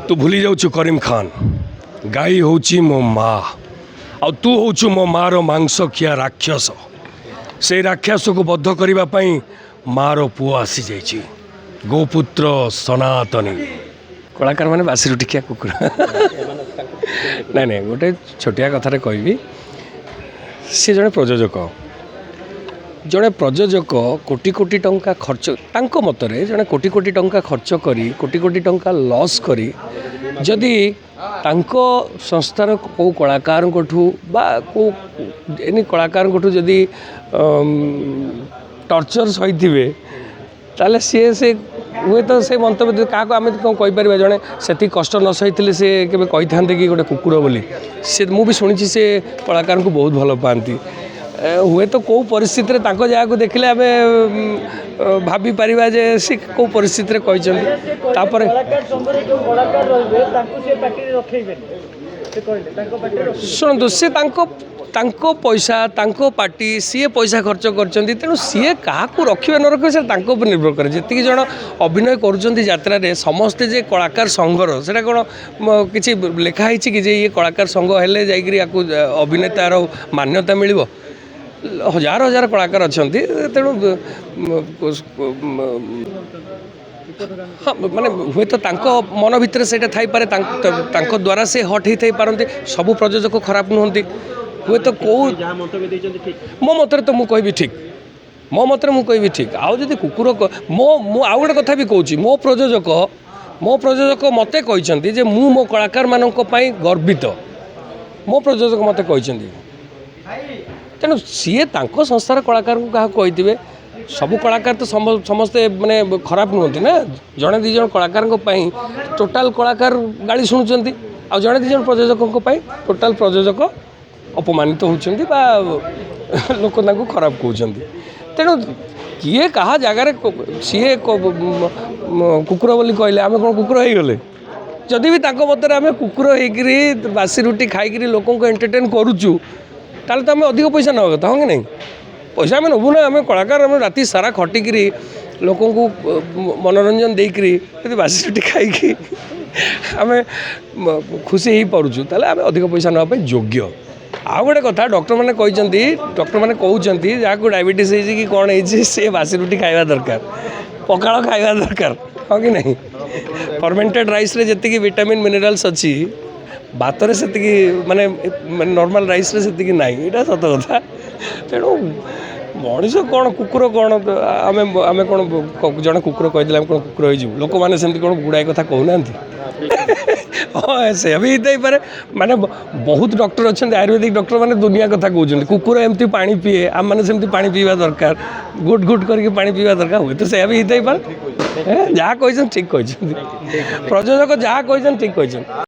तू भूली जाऊँ करीम खान गाई हूँ मो माँ आ तू हूँ मो माँ रो मांस खिया राक्षस से राक्षस को बद्ध करने माँ पुओ आसी जाइए गोपुत्र सनातनी कलाकार मैंने बासी रुटिकिया कुकुर ना ना गोटे छोटिया कथार कहबी सी जड़े प्रयोजक कोटी कोटी टंका खर्च तांको मतरे जड़े कोटी कोटी टंका खर्च करी कोटी कोटी टंका लॉस करी जदि तांको संस्थार को कलाकार बा को एनी कलाकार जदि टर्चर सही ताले से हुए तो से मंतव्य क्या आम कौन कहीपर जड़े से कष्ट न सही से केवे कही था कि गोटे कुकुर बोली से मुझे शुणी से कलाकार को बहुत भल पाती हुए तो कौ परिस्थिति रे तांको जगह को देखले आमे भाभी परिबा जे से कौ परिस्थिति रे कहि तापर शुणु से तांको पैसा तांको पार्टी सी पैसा खर्च कर तेणु सी क्या रखे न रखे से निर्भर करे जी जन अभिनय कर समस्ते जे कलाकार संघर से कौन किसी लिखाही कि ये कलाकार संघ हेले जाकि अभिनेतार मान्यता मिल हजार हजार कलाकार अच्छा तेणु हाँ माने हुए तो मन भितर से थाईपे द्वारा से हट हो पारती सबू प्रयोजक खराब नुहति हुए तो कौ मो मत तो मुझे ठीक मो मत मुझे ठीक आदि कुकुर मो आउ गोटे कथा भी कहूँ मो प्रयोजक मत कहते मो कलाकार मान गर्वित मो प्रयोजक मत कहते तेणु सी संस्थार कलाकार को क्या कही सबू कलाकार तो समस्ते माने खराब नुहति ना जड़े दीज कलाकार टोटाल कलाकार गाड़ी शुणुंट आ जड़े दीज प्रयोजकों टोटाल प्रयोजक अपमानित होती लोक खराब कहते तेणु किए कहा जगार सी कुकुर बोली कहले आम कौन कुकुर हो गले जदि भी मतरे आम कुकुर हो बासी रुटी खाई लोक एंटरटेन करुचु ताल तो आम अधिक पैसा ना कथा हाँ कि नहीं पैसा आम नबू ना आम कलाकार आम राति सारा खटिकी लोक मनोरंजन देकर बासी रुटी खाई आम खुशी हो पार्चु आम अधिक पैसा नापी योग्य आउ गोटे कथा डॉक्टर मैंने कहते जहाँ डायबिटीज कि कौन है बासी रुटी खावा दरकार पखाड़ खावा दरकार हाँ कि नहीं फर्मेंटेड राइस रे जी विटामिन मिनरल्स अच्छी भातर से माने नॉर्मल राइस रे से ना यहाँ सत कथा तेणु मनीष कौन कुकुर कौन आम आम कौन जड़े कुकुर कहीदे कौन कुकुर हो लोक मैंने सेमती कौन गुड़ाए कथा कहना हाँ से भी होता पारे माने बहुत डॉक्टर अच्छा आयुर्वेदिक डॉक्टर मैंने दुनिया कथा कहते कुकुर एमती पानी पीए आम मैंने सेमती पानी पीवा दरकार गुट गुट करके पानी पीवा दरकार हुए तो से भी होता पारे जहाँ कही ठीक कही प्रयोजक जहाँ कही ठीक कही।